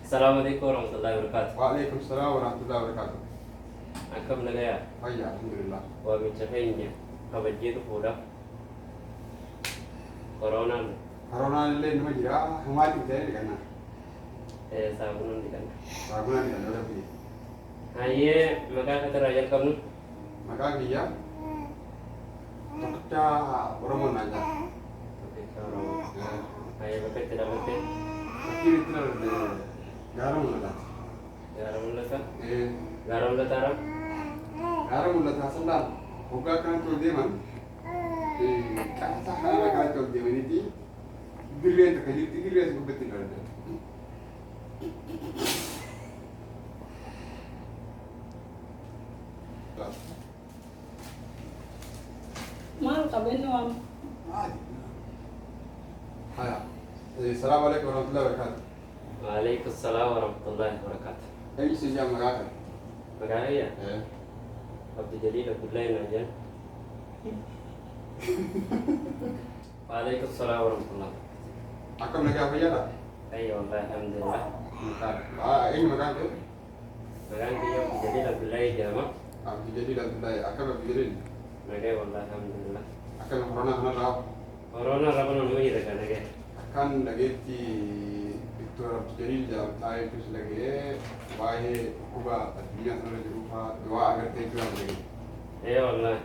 Assalamualaikum warahmatullahi wabarakatuh. Waalaikumsalam warahmatullahi wabarakatuh. Akkam nagaya Hayya, alhamdulillah. waa mincafeenya kabajjeetu fuudha koronaan Koronaan illee nama jira. Humaatti bitee dhiqanna. saabunan dhiqanna. Saamunaan dhiqanna dhabbii. Hayyee maqaa katarraa jalqabnu Maqaan kiyya tokkichaa Oromoon naan jira. tokkicha Oromoo. Hayyee bakka itti dhamatte Fakkiin itti dhalate gaara mul'ataati. gaara mul'ata Eh, gaara mul'ataadha. gaara mul'ataa sandaan hoggaa akkanatti ol deeman qaasaa kanarra kanatti ol deemaniiti dirreen takka jirti dirree as gubbatti hin dhalate. Maal qabeenya waan Haya. Assalamualaikum warahmatullahi wabarakatuh. Waalaikumsalam warahmatullahi wabarakatuh. Kami sejam mengakar. Maqaa kiyya Eh. Abdi Jalil Abdullahi naan jedhan. Waalaikumsalam warahmatullahi. Akam negara apa ya? Ayya wallahi alhamdulillah. Mekar. Ah, ini mekar tu. Maqaan kiyya Abdi Jalil Abdullahi jedhama. Abdi jadi dan Abdullahi. Akam Abdi jadi. Nagaya wallahi alhamdulillah. Akam corona kena rap. Corona raba nama jira kan nagaya. Akan lagi Victor Abdi jadi jam tay tu selagi. Wahai kuba dunia sana jerupa doa agar tentu lagi. Wallahi.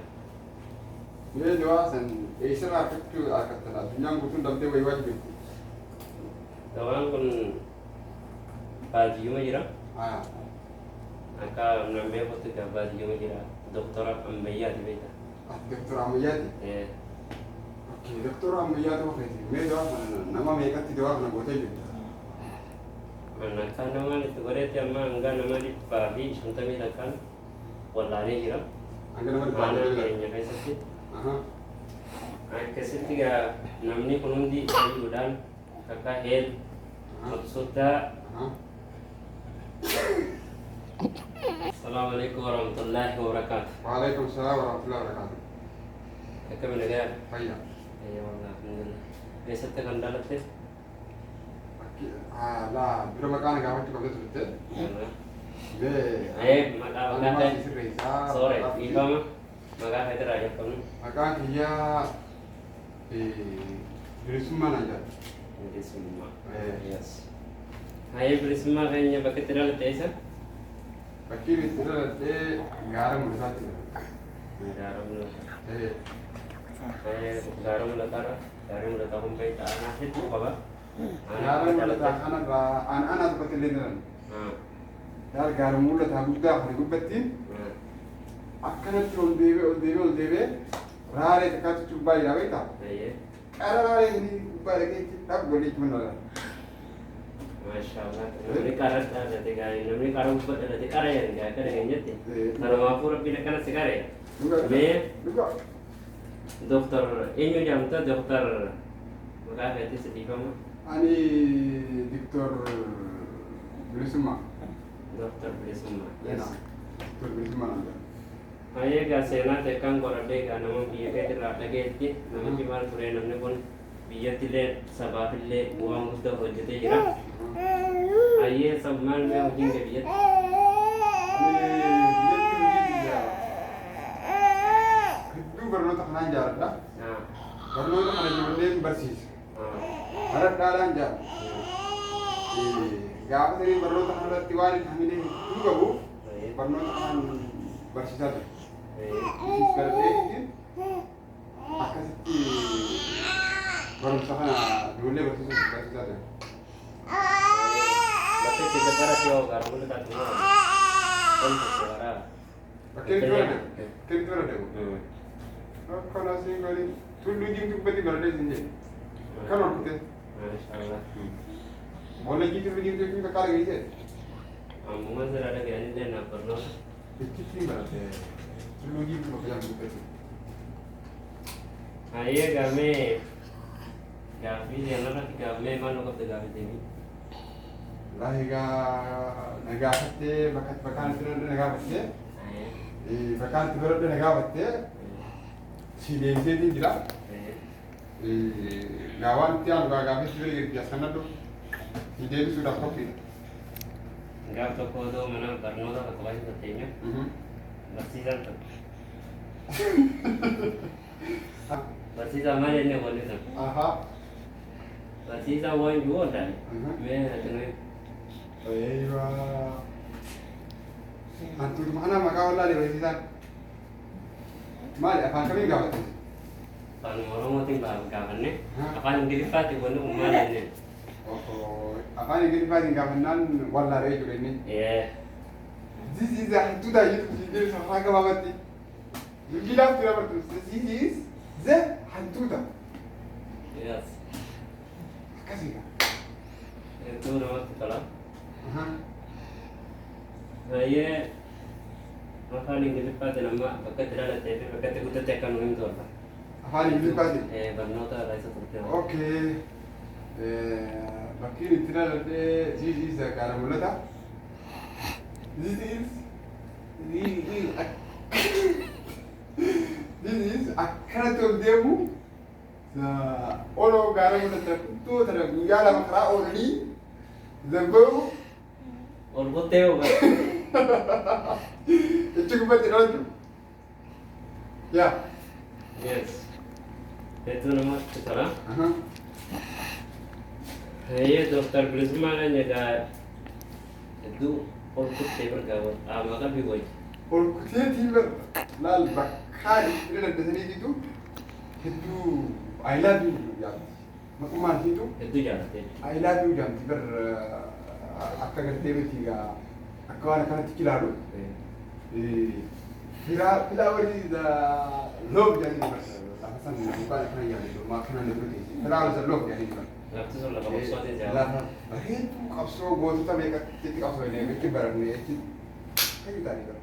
Ini doa sen. Isra fikir akan telah. Dunia gutun damte wajib. Gawaan kun baadiyuma jira. Ah. Akka namni kotti ka baadiyuma jira. Doktora ammayyaati beekta. Doktor Amayati. Okey, Doktor Amayati apa itu? Saya doa mana? Nama mereka tidak doa mana boleh juga. Akka namaan itti godhetti amma hanga nama dhibbaa fi shantamii takkaan wallaanee jira. Angka nama di Aanaa bawah. keenya keessatti. Aha. Akkasitti gaa namni kun hundi fayyuudhaan akka heel maqsuuddaa. Aha. Assalamualaikum warahmatullahi wabarakatuh. Waalaikumsalam warahmatullahi wabarakatuh. Akkami nagaya. Hayya. Wallahi alhamdulillah. Eessatti kan dhalatte? Lah, biro makan agak macam apa tu betul? Be. Maqaa Nama kan si Reza. sore ifama maqaa katirraa jalqabnu. Makan dia birisumma aja. Bilisummaa. Yes. Hayyee bilisummaa keenya bakka itti dhalatte eessa? Fakir itu ada garam bersatu. Gaara mul'ata. Eh, Gaara mul'ataadha. Gaara mul'ataa kun beektaa aanaa hedduu qaba. garam mulata anak seperti lintaran. Dar garam mulata gudda hari gubbatin. Akkanatti ol deebe raare takkaatu cubbaa jira beektaa? Qara raare inni gubbaa dhaqee dhab golee itti manala. Maashaallah. Namni qara dhalate gaarii namni qara gubbaa dhalate qara yaadni akka dhageenyetti. Kanaafuu rabbiin akkanas qare. Mee Duga. doktor eenyu jedhamta doktor maqaa keetti si dhiifama. Ani Diktor Bilisumma. Doktor bilisummaa. Enak. Diktor Bilisumma nanti. Hayyee egaa seenaa teekkaan qoradhee egaa nama biyya keetirraa dhageetti namichi maal ture namni kun biyyattillee sabaafillee waan guddaa hojjetee jira. Hayyee maal mee hojiin kee biyyatti? Hedduu barnoota kanaan jaaladha. Barnoota kana ijoolleen barsiisa. Haradhaadhaan jaalladha. Gaafa sanii barnoota kanarratti waan hin hamilee hedduu qabu barnoota kanaan barsiisaa ture. Isis baratee akkasitti barumsa kana ijoollee barsiisaa ture. Bakka itti gabbara yoo gaara mul'ataatu moo kan tokko garaa. Bakkeen itti barate akkana siin gadi tulluu jiimtu gubbatti baratee siin jedhe. Kan horkute. Maashaallah. Bola jiimtu jiimtu jiimtu kakkaara geessee. Ammuma sirraa dhaga'anillee naaf barnoota. Itti barate tulluu jiimtu bakka jaamu gubbatti. Hayyee gaafii seenarratti gaafii maal nu qabda gaafii deemii? Lah nagaafattee bakkaan itti baradhe nagaafattee bakkaan itti baradhe nagaafattee si deemseetiin jira. Gaawwan itti aanu gaafii itti baradhe askanadhu deebisuudhaaf qophiidha. Gaaf tokko otoo mana barnoota bakka baay'ee fakkeenyaaf barsiisaan tokko. Barsiisaa maal jennee walli sana? Ahaa. Barsiisaa waan jiru ooltaan mee atinuu Eeywa. Antuutuma ana maqaa wallaalee barsiisaan. Maali afaan kamiin gaafate? afaan Oromootiin gaafanne afaan Ingiliffaatiin wanni kun maal jenneen? Afaan Ingiliffaatiin gaafannaan wallaalee jechuudha inni. This is a hantuuta jedhu deebisa afaan gabaabatti. Ingiliffaan tura bartu. This is the hantuuta. Yes. Akkasiidha. Hedduu namatti tola. Baay'ee afaan Ingiliffaatiin amma bakka itti dhalattee fi bakka itti guddatte akka nu himtu arga. Afaan Ingiliffaatiin? Barnoota irraa isa turte. Okay. Bakkiin itti dhaladhee this is gaara mul'ata. This is akkanatti ol deemu oloo gaara mul'ata kuttoo tana guyyaa lama karaa oolanii zamba'u ol bottee hoo jechi gubbatti dhalatu. Yaa. Yes. Hedduu namatti tola. Doktar Bilisummaan egaa hedduu ol kuttee bargaa maqaa fi wayii. Ol kuteetii bar laal bakkaan itti daddataniititu hedduu I love you jaamti. Maqummaan siitu Hedduu jaalattee. I love you jaamti bar akka gartee miti egaa akka waan akkanatti ilaalu. Filaa walii loof jedhanii bar lafa san mukaan akkana yaadatu maa akkanaan nama teessi. Filaa walii loof jedhanii bar. Lafti sun lafa qabsootee jaalata. Lafa bareedduu qabsoo gootota meeqatti qabsoo illee itti baranne jechuun fayyadu taa'anii bara.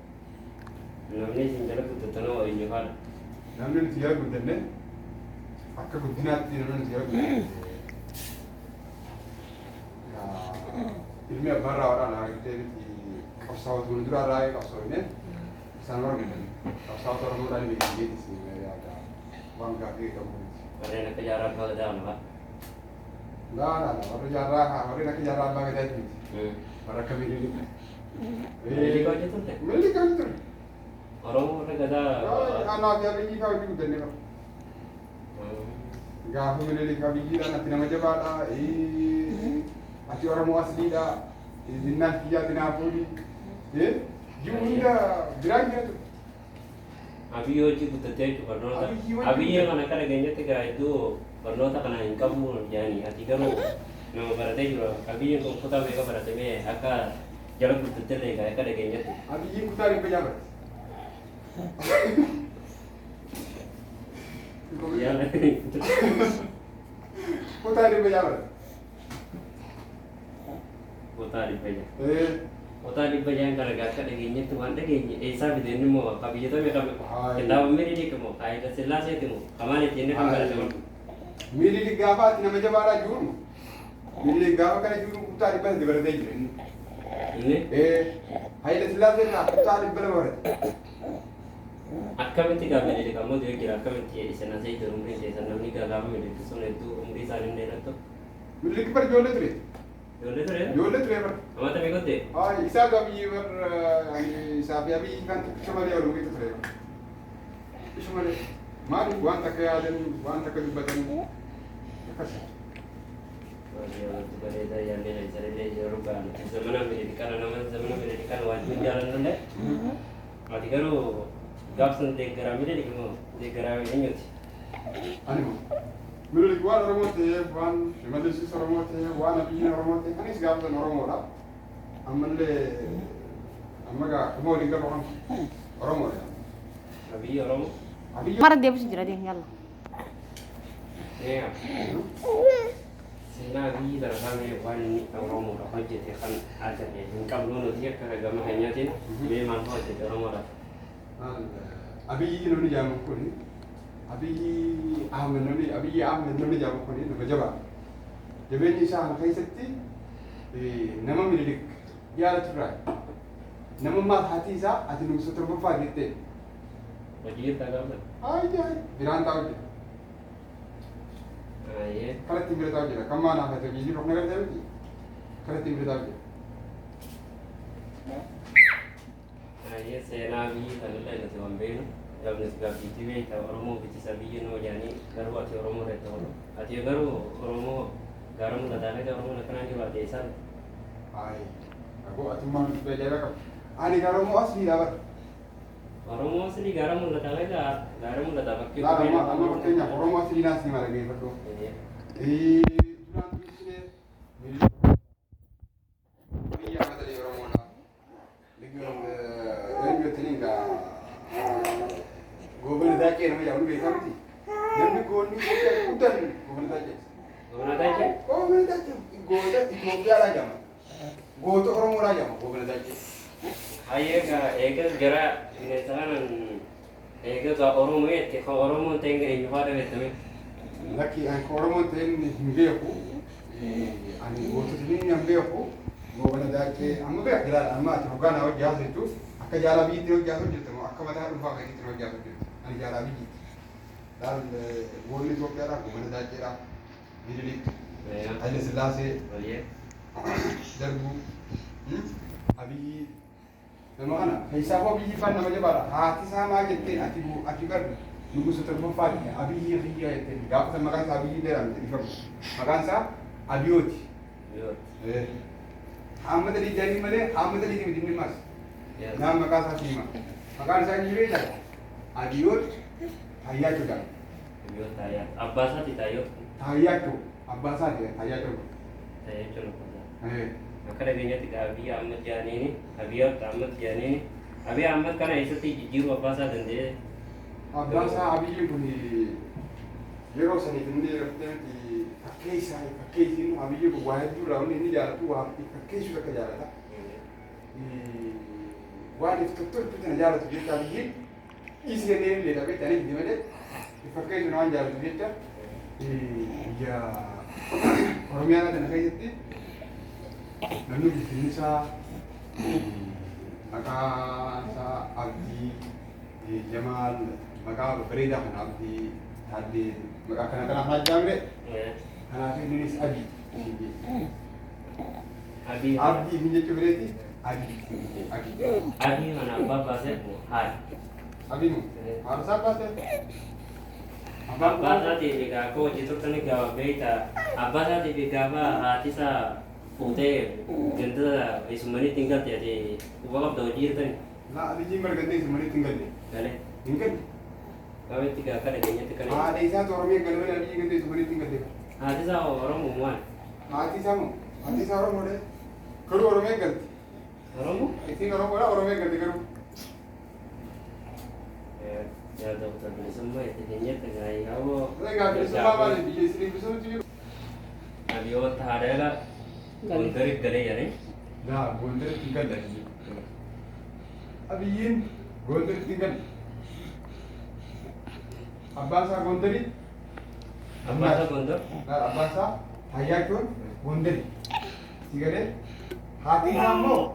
Namni isin jala guddattanoo eenyu faadha? Namni nuti jala guddanne akka guddinaatti namni nuti jala guddanne ilmi abbaan raawwadhaan argitee miti qabsaa'otu nu duraa raayee qabsoofne isaan warra guddanne qabsaa'ota oromoodhaan beekamteetis waan gaaffii qabu. Warreen akka jaaraa abbaa gadaa lafa. Laa warri akka jaarraa abbaa gadaati miti warra akka miliilii. Miliilii hojii turte? Miliilii hojii turte. Oromoo warra gadaa. Anaa fi abiyyi fa'aa hojii guddanne qaba. Gaafa miliilii abiyyiidhaan ati nama jabaadha. Ati Oromoo asliidha. Zinnaan kiyyaa dinaa fuudhi. Jiru hunda biraan jira ture. Abiyyi hojii guddattee jechuun barnoota. Abiyyi kana akka dhageenyatti gaa hedduu barnoota kana hin qabu jedhanii ati garuu nama baratee jiru. Abiyyiin kun kutaa meeqa baratamee akka jala guddattee illee gaa akka dhageenyatti. Abiyyiin kutaa dhibba jaabate. Kutaa dhibba jaabate. Kutaa dhibba jaa. Kutaa dhibba jaan kana gaa akka dhageenyatti waan dhageenye eessaa fideen immoo akka biyyata meeqa kitaaba Minilik immoo Haayila Sillaaseeti immoo kamaan ittiin kan barataman. Minilik gaafa ati nama jabaadhaa jiru. Minilik gaafa kana jiru kutaa dhibba sadi baratee jira inni. Inni? Haayila Sillaasee irraa kutaa dhibba lama barate. Akkamitti gaa Minilik ammoo jira akkamitti isin asii jiru umriin keessan namni gaa gaafa Minilik sun hedduu umrii isaanii hin dheerattu. Minilik bar ijoollee ture. Ijoollee ture? Ijoollee ture bar. Amata meeqotte? Isaa gabiyyi bar isaa fi abiyyi kan isa malee ol muqita ture. Isa malee maali waan takka yaadan waan takka dubbatan akkas. Bareedaa yaallee isaanii yeroo gaanu zamana Minilik kana nama zamana Minilik kana waan hin jaalannullee ati garuu gaafsan deeggaraa Minilik immoo deeggaraa eenyuti? Ani moo Minilik waan Oromoo ta'eef waan Shimallis Oromoo ta'eef waan abiyyiin Oromoo ta'eef anis gaafsan Oromoodha. Ammallee amma gaa kuma waliin gaba kan Oromoodha. Abiyyi Oromoo? Mara deebisu jira deemu yalla. Seenaa biyyi darasamee waan inni Oromoodha hojjete kan agarre hin qabnu nuti akka gama keenyaatiin mee maal hojjete Oromoodhaaf? Abiyyi namni jaamu kuni Abiyyi Ahmed namni jaamu kuni nama jabaa. Jabeenyi isaa kana keessatti nama Minilik jaalatu irraa nama maatii isaa ati nuusa torbaffaa jettee. Hojii irraa gaafata? Biraan taa'u jira. Kalatti bira taa'u jira. Kan maanaaf ati hojii jiru kana gartee miti. كانت تبرد Aye sena bi kalala na tuan beno. Jab nisba biti be ta oromo biti sabi no yani garu ati oromo re to. Ati garu oromo garam la dane ga oromo lakana ni ba desa. هاي أقول أتمنى بجربك أنا كرم أصلي لا بر Oromo asli garam la dane ga garam la dane لا أنا بكتير كرم أصلي ناس ما لقيه برضو إيه تران بيسني مية ما تدري كرمونا لكن لين بيتنين كا غوبل ذاكي أنا مجاوب بيكامتي لين بيكوني كودن غوبل ذاكي Guna tache? غوبل ذاكي غوبل إثيوبيا لا جامع غوت كرمو لا جامع غوبل ذاكي Aye ga ega gara ne tanan ega ga oromo et ke oromo tenga in vare vetame. لكن أنا كرمو تين نبيعه أنا غوت تين نبيعه غوبل ذاكي أما بيع كلا أما تروقنا وجهه زيتو أكا جالا بيتي وجهه زيتو أكا ما تعرف فاقة كتير وجهه زيتو أنا جالا بيجي دال غولي تو كلا غوبل ذاكي را بيجي هاي السلاسة Aye. دربو أبي لما أنا حسابه بيجي فانا ما جبارا هاتي سامع جتين أتيبو أتيبر نقول ستربو فادي أبي هي جتين قابت المكان سابي جدران تريفر مكان سا أبيوتي Yo. أحمد علي جاني ملة أحمد علي تبي تبني ماس Yes. نام مكان سا تيما مكان سا جيبه جا أبيوت هيا جدا Yo taya. Abbasa ti tayo. هيا جو أبا سا جه هيا جو Tayo chulo ko. إيه Akada ganya ti abi Ahmad jani ni. Abi Ahmad jani ni. Abi Ahmad kana isati jiru abbasa dende. أبا سا أبي يبني يرو سني تندي رفتني فكيس هاي فكيس إنه أبي يبغى واحد جورا وني جالتو واحد فكيس ولا كجالتا واحد يفتكر بتنا جالتو جيتا بيجي إيش كده اللي تبي تاني دي ماله فكيس إنه عن جالتو جيتا يا أرميانا تنهاي جتي نحن بنسا أكاسا أبدي جمال مكان بريدة من أبدي هذه مكان كنا حاجة جامعة أنا في نيس أبي Abi. أبدي من جت بريدي أبي Abi mana abba se mo. Hai. أبي مو هذا سبب Abbasa ti biga ko jitu tani ga beita. Abbasa ti biga ba hati sa pute genda ismani tinggal ti ati ubah do jir tani. لا أبي جيمر قدي سمري تنقل Kale. تنقل Kami tiga kada ganya ti kale. هذا إذا تورمي قلبي أبي قدي سمري تنقل Hati sa orang umuan. هاتي سامو هاتي سامو مودة كرو أورمي قلت Orang mu? إثنين كرو ولا أورمي قلت كرو Ya do ta beli semua itu ganya tengah ikawo. لا قابل سما بالي بيجي سري بسوي تجيب Abi o thare la. Gongarib gale ya ni. لا بوندر تنقل لكن أبي ين بوندر تنقل أباسا بوندري Abbasa gondor. أباسا هياكون بوندري تيجي هاتي سامو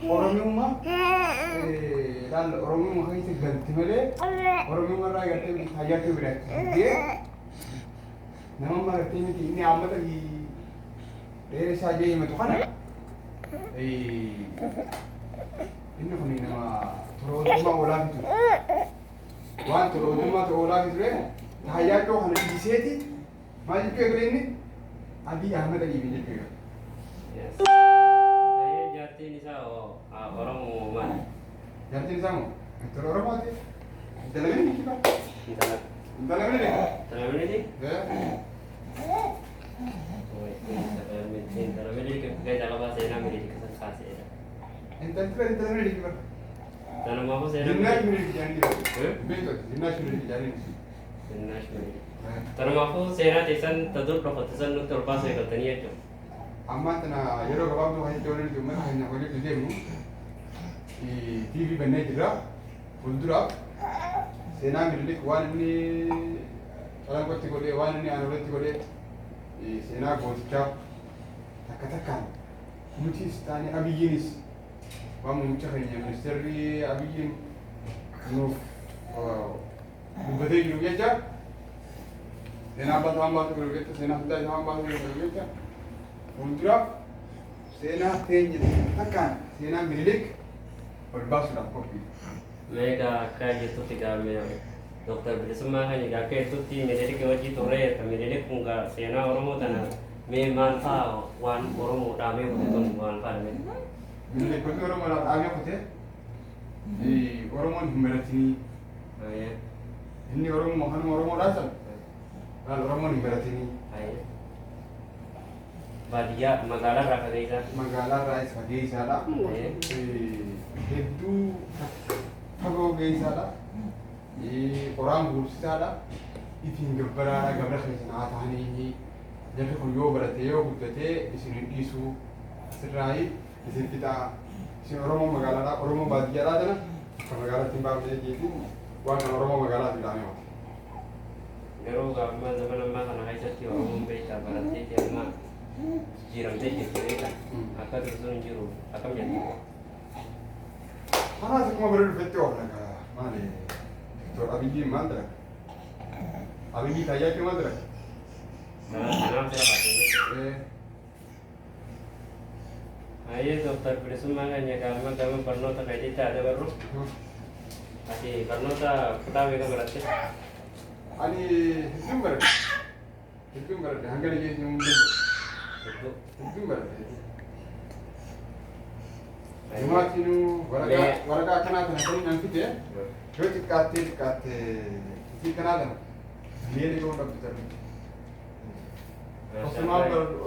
أورميوما لال أورميوما هاي تقدر تملي أورميوما راي قلت هياكون برا دي نعم ما قلت إني عملت هي دير ساجي متوخنا إنه هني نما ترودما ولا بتو وان ترودما ترولا بتو هياكون هني بيسيتي ما جبت كريني أبي أحمد علي بيجي Yes. Saya jati ni sa orang umuan. Jangan sama. Itu orang apa tu? Dalam ini kita. Entah. Dalam ini. Dalam ini ni. Ya. Dalam ini kita dalam bahasa Indonesia milih kita khas ya. Entah dalam ini kita. Dalam apa saya Jinnah milih jangan kita. Eh? Betul. Jinnah milih jangan. Dalam apa saya tesan tadur profesan untuk bahasa yang katanya itu. Amma tana yero gabab do hay tolen do man hayna ko le demu TV banne dira kuldura sena millik wani salam ko tigole wani ni anole tigole sena ko tika takatakan muti stani abiyinis wa mu mutahanya ministerri abiyin no بدي يوجد سنا بس هم بس يوجد سنا بدي هم بس يوجد fuulduraaf seenaa teenya takkaan seenaa Minilik ol baasuudhaaf qophii. Mega akka jettutti gaame Dr. Bilisummaa kan egaa akka jettutti Minilik wajji turre kan Minilik kun seenaa Oromoo tana mee maal fa'a waan Oromoo dhaabee hojjetan waan fa'a mee. Minilik wanti Oromoodhaaf dhaabee kutee Oromoon hin baratinii. Inni Oromoo kanuma Oromoodhaa sana maal Oromoon hin baratinii. Baadiyyaa magaalaa irraa fageessaa. Magaalaa irraa isa fageessaadha. Hedduu fagoo geessaadha. Qoraan guursisaadha. Ittiin gabbaraadha gabra keessan haa ta'anii jarri kun yoo barate yoo guddatee isin hin dhiisuu asirraayi isin fixaa. Isin Oromoo magaalaadhaa Oromoo baadiyyaadhaa jala akka magaalaatti hin baafnee jeetiin waan kana Oromoo magaalaa filaamee hojjeta. Garuu gaafuma zaman ammaa kana keessatti Oromoon beektaa barattee deemaa jiramtee jirti beekta akka dursuun hin jiru akkam jettu. Kanaas akkuma bara dhufetti oola maali Dr. Abiyyiin maal dalaga? Abiyyi Taayyaatti maal dalaga? Kanaaf jira baatee. Aye Dr. Bilisummaa keenya gaafuma gama barnoota fayyadataa dabarru. Ati barnoota kutaa beeka baratte? Ani hedduun baradhe hanga nageenya hundee hedduun baradhe. Jumaatiin waraqaa akkanaa kana kan hin fide yoo xiqqaattee isii kanaa lama miila yoo dhabdu tarbi.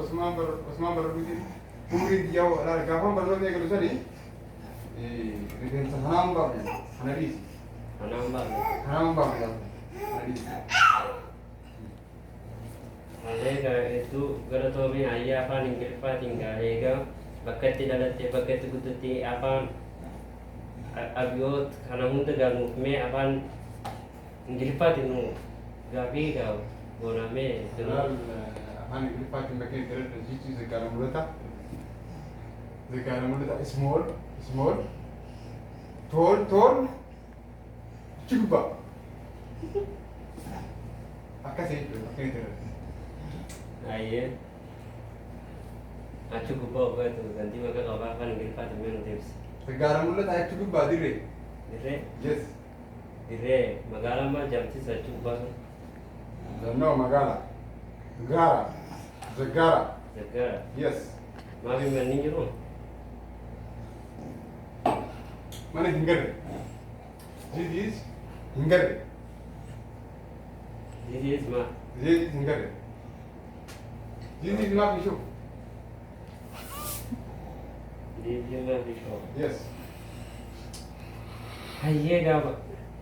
Osmaan baradhuutiin umurii biyyaa gaafaan barnoota eegalu sanii rifeensa kanaan baafne kana dhiisi. Kanaan baafne kana dhiisi. Egaa hedduu galatoomii ayyaa afaan Ingiliffaatiin gaa eegaa bakka itti dhalatte bakka itti guddatte afaan abiyyoot kana hunda gaanuuf mee afaan Ingiliffaatiin nu gaafii gaa goonamee Afaan Ingiliffaatiin bakka itti dhalatte jechuun zagaara mul'ata. Zagaara mul'ata small tall jibba akkasii jechuudha bakka itti dhalatte. Aye. Achi gubbaa uffatu ganti maka qabaa afaan Ingiliffaatiin mee nu deebisi. Zagaara mul'ata achi gubbaa dirree. Dirree? Yes. Dirree magaalaa maal jamtis achi gubbaa sun? No magaalaa. Gaara. Zagaara. Zaggaara. Yes. Maafi manni jiru? Mana hin garre. This is hin garre. This is ma. This is hin garre. This is not issue. This is ma bishoo. Yes. Hayyee gaafa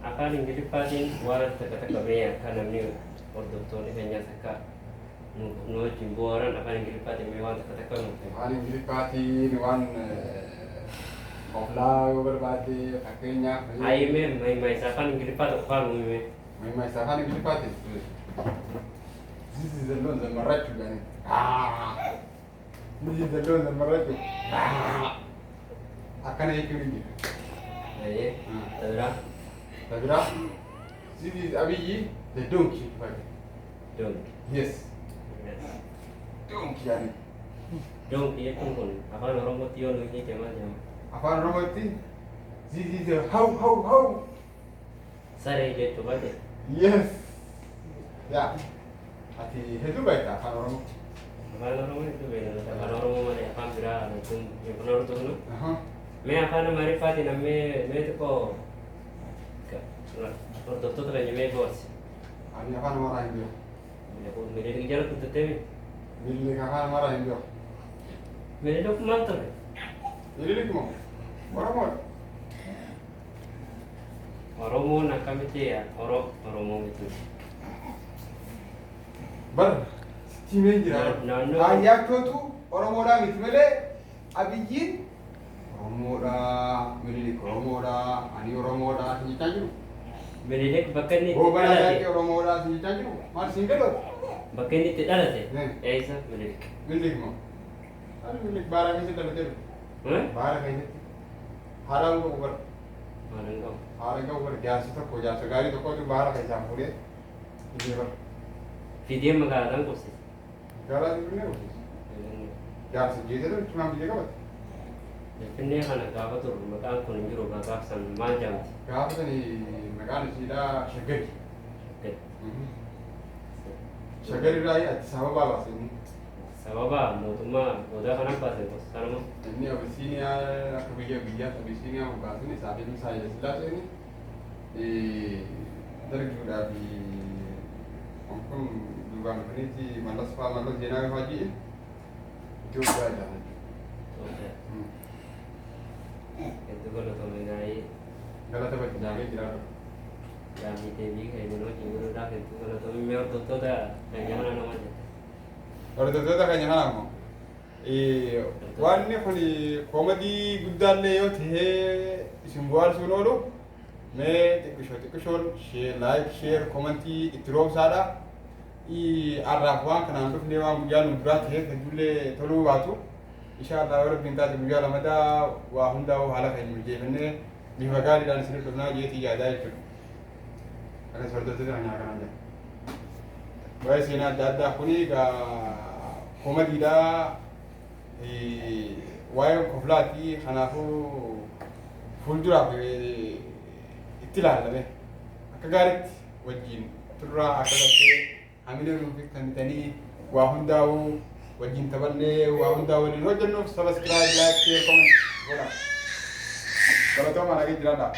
afaan Ingiliffaatiin waan takka mee akka namni hordoftoonni keenyas akka nu wajjin bu'aaran afaan Ingiliffaatiin mee waan takka nuuf Afaan Ingiliffaatiin waan oflaa yoo barbaade fakkeenyaaf. Hayyee mee afaan Ingiliffaa tokko afaan uumime. Isa afaan Ingiliffaatiin. This is the loan zamarrachu gani. This is the loan zamarrachu. Akkana jechuun hin jiru. Hayyee tabiraa Tabiraa. This is Abiyyi the donkey. doonki. Yes. Donkey yani. Doonki jechuun kun afaan Oromootti yoo nu hiike maal jedhama? Afaan Oromootti this is the how. Saree jechuu baate. Yes. Yeah. Ati hedduu beektaa afaan Oromoo. Afaan Oromoo hedduu beekna. Afaan Oromoo malee afaan biraa kun hin hordofnu. Mee afaan Amaariffaatiin mee xiqqoo hordoftoota keenya mee boorsi. Ani afaan Amaaraa hin beeku. Minilik jala guddattee mi? Minilik afaan Amaaraa hin beeku. Minilik maal ture? Minilik moo Oromoodha. Oromoon akkamitti Oromoo miti. Bar sitimeen jira. Naannoo. Ayyaakootu Oromoodhaa miti malee Abiyyiin Oromoodha, Minilik Oromoodha, ani Oromoodha jechaa jiru. Minilik bakka inni itti Hoogganaa dhalate. Daakee Oromoodha jechaa jiru. Maal siin galoo? Bakka inni itti dhalate. Eessa Minilik? Minilik moo? Ani Minilik baara keessatti dhalatee jiru. Baara keessatti. Haadhaan qabu bara. Maalan qabu. Haadhaan qabu bara jaarsi tokko jaarsa gaarii tokkotu baara keessaa fuudhee ijee bara. Fidee magaalaadhaan qubsise. Gaalaa jiru ni qubsise. jaarsa jeetee cimaan biyya qabate. Finfinnee kana gaafa turre maqaan kun hin jiru maqaaf san maal jedhamti? Gaafa sanii maqaan isiidhaa Shaggari. Shaggarirraa Addis Ababaa baasanii. Sababa mootummaa booda kana baase sanuma. Inni Abisiiniyaa akka biyyaatti Abisiiniyaa baasuun isaa fi Haayile Sillaaseen dargaggoodhaa fi kun duubaan dhufanitti mallas Zeenaawii fa'aa ji'i Itoophiyaa jedhaman. Hedduu galatoomee gaa'ee. Galata baay'ee jiraatu. Yaa'ii deebii keenyan wajjin godhuudhaaf hedduu galatoomee mee hordoftoota keenya kana nama jedha. Hordoftoota keenya kana ammoo wanni kun koomadii guddaallee yoo ta'e isin bohaarsuun oolu mee xiqqishoon laayik sheer koomantii itti roobsaadha. Arraaf waan kanaan dhufnee waan guyyaa nu duraa ta'e hedduullee toluu baatu. Inshallah yoo rabbiin taate guyyaa lamadaa waa hundaa'u haala keenya mijeeffannee bifa gaariidhaan isin dhufnaa jeetii yaadaa jechuudha. Akkas hordoftoota kanaa kanaan jedha. Waa'ee seenaa adda addaa kuni koomadiidha. Waa'ee koflaati kanaafuu fuulduraaf itti ilaalame akka gaariitti wajjin turraa akka gartee hamilee nuuf kannitanii waa hundaa'u wajjin taphannee waa hundaa waliin hojjennuuf sabiskiraayib laayik sheer kooment godhaa. Galatoomaa nagee jiraadhaa.